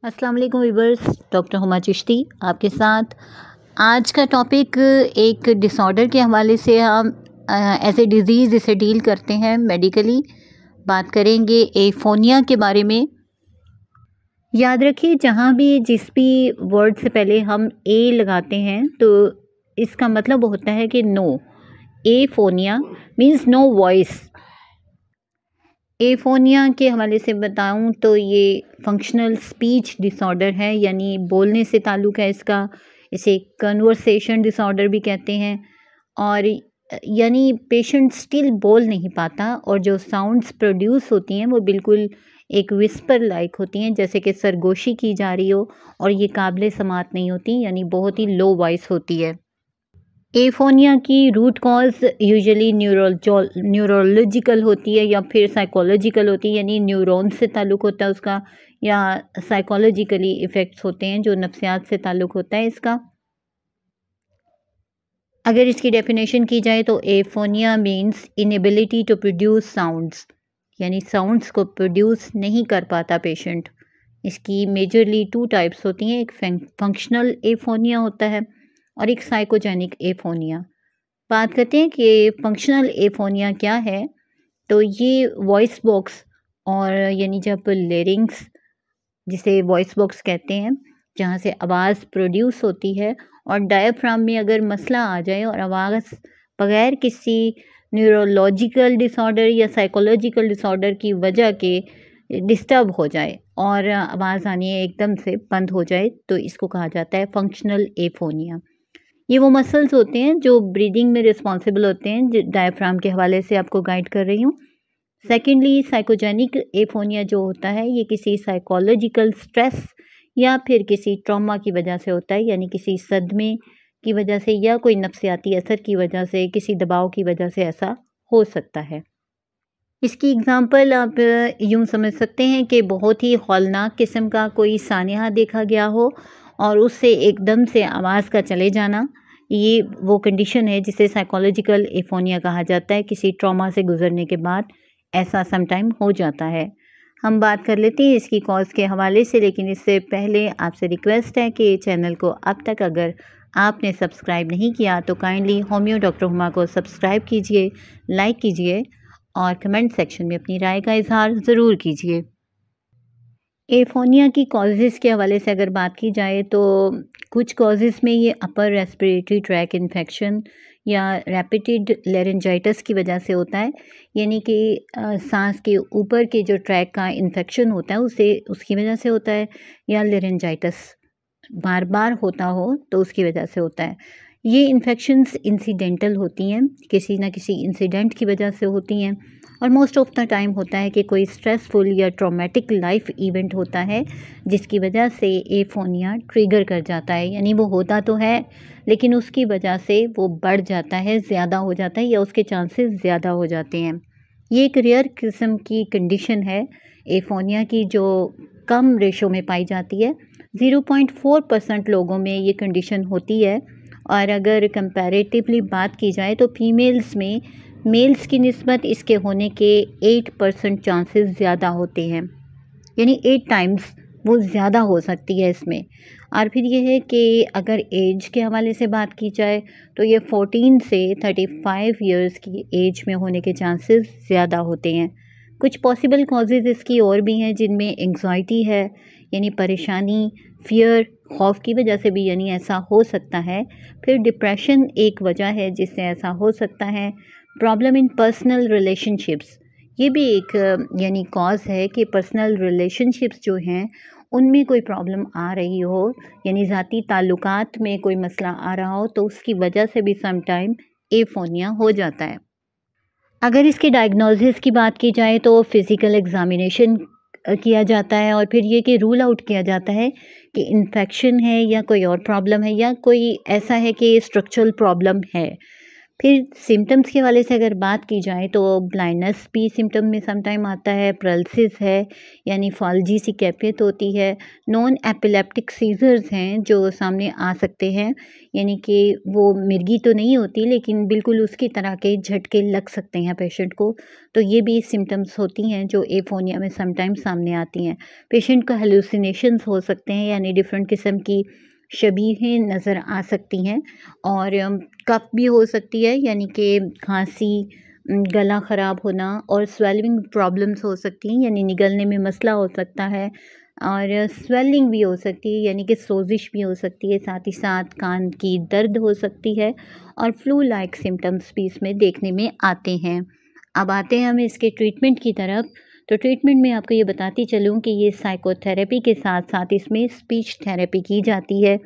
अस्सलाम वालेकुम viewers, doctor Huma Chishti आपके साथ। आज का टॉपिक एक डिसऑर्डर के हवाले से हम एज ए डिज़ीज़ इसे डील करते हैं मेडिकली। बात करेंगे एफोनिया के बारे में। याद रखिए, जहाँ भी जिस भी वर्ड से पहले हम ए लगाते हैं तो इसका मतलब होता है कि no. Aphonia means no voice. Aphonia के हवाले से बताऊं तो ये फंक्शनल स्पीच डिसऑर्डर है, यानी बोलने से ताल्लुक़ है इसका। इसे कन्वर्सेशन डिसऑर्डर भी कहते हैं। और यानी पेशेंट स्टिल बोल नहीं पाता और जो साउंड्स प्रोड्यूस होती हैं वो बिल्कुल एक विस्पर लाइक होती हैं, जैसे कि सरगोशी की जा रही हो, और ये काबिल समात नहीं होती, यानी बहुत ही लो वॉइस होती है। एफोनिया की रूट कॉज यूजुअली न्यूरोलॉजिकल होती है या फिर साइकोलॉजिकल होती है, यानी न्यूरॉन से ताल्लुक़ होता है उसका, या साइकोलॉजिकली इफ़ेक्ट्स होते हैं जो नफ्सियात से ताल्लुक़ होता है इसका। अगर इसकी डेफिनेशन की जाए तो aphonia means inability to produce sounds, यानी साउंड्स को प्रोड्यूस नहीं कर पाता पेशेंट। इसकी मेजरली 2 टाइप्स होती हैं, एक फंक्शनल एफोनिया होता है और एक साइकोजेनिक एफोनिया। बात करते हैं कि फंक्शनल एफोनिया क्या है। तो ये वॉइस बॉक्स, और यानी जब लेरिंग्स, जिसे वॉइस बॉक्स कहते हैं, जहाँ से आवाज़ प्रोड्यूस होती है, और डायफ्राम में अगर मसला आ जाए और आवाज़ बगैर किसी न्यूरोलॉजिकल डिसऑर्डर या साइकोलॉजिकल डिसऑर्डर की वजह के डिस्टर्ब हो जाए और आवाज़ आनी एकदम से बंद हो जाए, तो इसको कहा जाता है फंक्शनल एफोनिया। ये वो मसल्स होते हैं जो ब्रीदिंग में रिस्पॉन्सिबल होते हैं, डायफ्राम के हवाले से आपको गाइड कर रही हूँ। सेकेंडली, साइकोजेनिक एफोनिया जो होता है ये किसी साइकोलॉजिकल स्ट्रेस या फिर किसी ट्रॉमा की वजह से होता है, यानी किसी सदमे की वजह से या कोई नफ्सियाती असर की वजह से, किसी दबाव की वजह से ऐसा हो सकता है। इसकी एग्ज़ाम्पल आप यूँ समझ सकते हैं कि बहुत ही हौलनाक किस्म का कोई सानिया देखा गया हो और उससे एकदम से आवाज़ का चले जाना, ये वो कंडीशन है जिसे साइकोलॉजिकल एफोनिया कहा जाता है। किसी ट्रॉमा से गुजरने के बाद ऐसा समटाइम हो जाता है। हम बात कर लेते हैं इसकी कॉज के हवाले से, लेकिन इससे पहले आपसे रिक्वेस्ट है कि चैनल को अब तक अगर आपने सब्सक्राइब नहीं किया तो काइंडली होम्यो डॉक्टर हुमा को सब्सक्राइब कीजिए, लाइक कीजिए और कमेंट सेक्शन में अपनी राय का इजहार ज़रूर कीजिए। एफोनिया की कॉजेज़ के हवाले से अगर बात की जाए तो कुछ कॉजेज़ में ये अपर रेस्पिरेटरी ट्रैक इन्फेक्शन या रैपिड लेरेंजाइटिस की वजह से होता है, यानी कि सांस के ऊपर के जो ट्रैक का इन्फेक्शन होता है उसे उसकी वजह से होता है, या लेरेंजाइटिस बार बार होता हो तो उसकी वजह से होता है। ये इन्फेक्शंस इंसिडेंटल होती हैं, किसी न किसी इंसिडेंट की वजह से होती हैं, और मोस्ट ऑफ द टाइम होता है कि कोई स्ट्रेसफुल या ट्रॉमेटिक लाइफ इवेंट होता है जिसकी वजह से एफोनिया ट्रिगर कर जाता है, यानी वो होता तो है लेकिन उसकी वजह से वो बढ़ जाता है, ज़्यादा हो जाता है, या उसके चांसेस ज़्यादा हो जाते हैं। ये एक रेयर किस्म की कंडीशन है एफोनिया की, जो कम रेशो में पाई जाती है। 0.4% लोगों में ये कंडीशन होती है, और अगर कंपैरेटिवली बात की जाए तो फीमेल्स में मेल्स की निस्बत इसके होने के 8% चांसेस ज़्यादा होते हैं, यानी 8 टाइम्स वो ज़्यादा हो सकती है इसमें। और फिर ये है कि अगर एज के हवाले से बात की जाए तो ये 14 से 35 इयर्स की एज में होने के चांसेस ज़्यादा होते हैं। कुछ पॉसिबल कॉजेज़ इसकी और भी हैं, जिनमें एंग्जाइटी है, यानी परेशानी, फियर, खौफ की वजह से भी यानी ऐसा हो सकता है। फिर डिप्रेशन एक वजह है जिससे ऐसा हो सकता है। प्रॉब्लम इन पर्सनल रिलेशनशिप्स, ये भी एक यानी कॉज है कि पर्सनल रिलेशनशिप्स जो हैं उनमें कोई प्रॉब्लम आ रही हो, यानी ज़ाती ताल्लुकात में कोई मसला आ रहा हो, तो उसकी वजह से भी सम टाइम एफोनिया हो जाता है। अगर इसके डायग्नोसिस की बात की जाए तो फिज़िकल एग्ज़ामिनेशन किया जाता है और फिर ये कि रूल आउट किया जाता है कि इन्फेक्शन है या कोई और प्रॉब्लम है, या कोई ऐसा है कि स्ट्रक्चरल प्रॉब्लम है। फिर सिम्पटम्स के हवाले से अगर बात की जाए तो ब्लाइंडनेस भी सिम्पटम में समटाइम आता है, पैरालिसिस है यानी फाल्जी सी कैफियत होती है, नॉन एपिलेप्टिक सीजर्स हैं जो सामने आ सकते हैं, यानी कि वो मिर्गी तो नहीं होती लेकिन बिल्कुल उसकी तरह के झटके लग सकते हैं पेशेंट को। तो ये भी सिम्पटम्स होती हैं जो एफोनिया में समटाइम सामने आती हैं। पेशेंट को हेलुसिनेशंस हो सकते हैं यानी डिफरेंट किस्म की शबीहें नज़र आ सकती हैं और कफ़ भी हो सकती है यानी कि खांसी, गला ख़राब होना और स्वेलिंग प्रॉब्लम्स हो सकती हैं यानी निगलने में मसला हो सकता है और स्वेलिंग भी हो सकती है यानी कि सोजिश भी हो सकती है, साथ ही साथ कान की दर्द हो सकती है और फ्लू लाइक सिम्पटम्स भी इसमें देखने में आते हैं। अब आते हैं हम इसके ट्रीटमेंट की तरफ। तो ट्रीटमेंट में आपको ये बताती चलूँ कि ये साइकोथेरेपी के साथ-साथ इसमें स्पीच थेरेपी की जाती है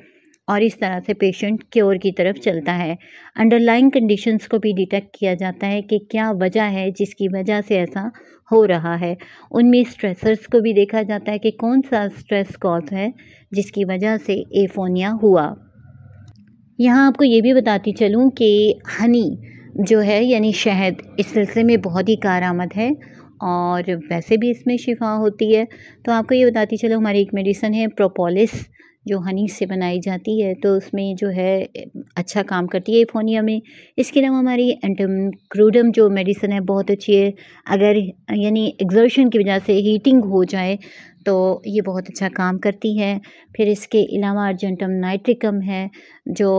और इस तरह से पेशेंट क्योर की तरफ चलता है। अंडरलाइंग कंडीशंस को भी डिटेक्ट किया जाता है कि क्या वजह है जिसकी वजह से ऐसा हो रहा है। उनमें स्ट्रेसर्स को भी देखा जाता है कि कौन-सा स्ट्रेस कॉज़ है जिसकी वजह से एफोनिया हुआ। यहाँ आपको ये भी बताती चलूँ कि हनी जो है यानी शहद इस सिलसिले में बहुत ही कारआमद है और वैसे भी इसमें शिफा होती है। तो आपको ये बताती चलो हमारी एक मेडिसिन है प्रोपोलिस जो हनी से बनाई जाती है तो उसमें जो है अच्छा काम करती है एफोनिया में। इसके अलावा हमारी एंटोक्रूडम जो मेडिसिन है बहुत अच्छी है। अगर यानी एक्सर्शन की वजह से हीटिंग हो जाए तो ये बहुत अच्छा काम करती है। फिर इसके अलावा अर्जेंटम नाइट्रिकम है जो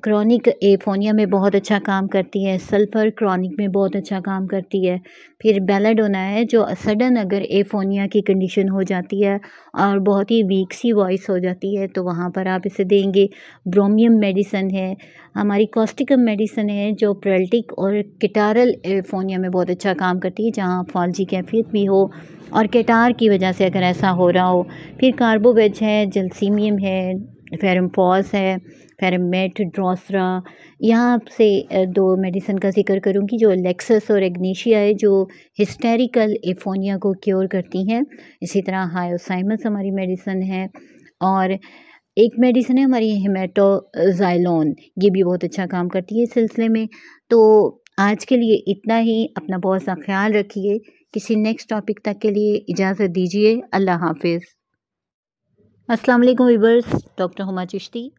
क्रॉनिक एफोनिया में बहुत अच्छा काम करती है, सल्फ़र क्रॉनिक में बहुत अच्छा काम करती है। फिर बेलाडोना है जो सडन अगर एफोनिया की कंडीशन हो जाती है और बहुत ही वीक सी वॉइस हो जाती है तो वहाँ पर आप इसे देंगे। ब्रोमियम मेडिसिन है, हमारी कॉस्टिकम मेडिसिन है जो प्रेल्टिक और केटारल एफोनिया में बहुत अच्छा काम करती है जहाँ फाल्जी कैफियत भी हो और केटार की वजह से अगर ऐसा हो रहा हो। फिर कार्बोवेज है, जलसीमियम है, फेरमपॉस है, फेरमेट, ड्रोसरा। यहाँ से 2 मेडिसिन का ज़िक्र करूँगी जो लेक्सस और एग्नीशिया है जो हिस्टेरिकल एफोनिया को क्योर करती हैं। इसी तरह हायोसाइमस हमारी मेडिसिन है और एक मेडिसिन है हमारी हेमेटोज़ाइलोन, ये भी बहुत अच्छा काम करती है इस सिलसिले में। तो आज के लिए इतना ही, अपना बहुत सा ख़्याल रखिए। किसी नेक्स्ट टॉपिक तक के लिए इजाज़त दीजिए। अल्लाह हाफ़िज़। अस्सलाम वालेकुम व्यूअर्स, डॉक्टर हुमा चिश्ती।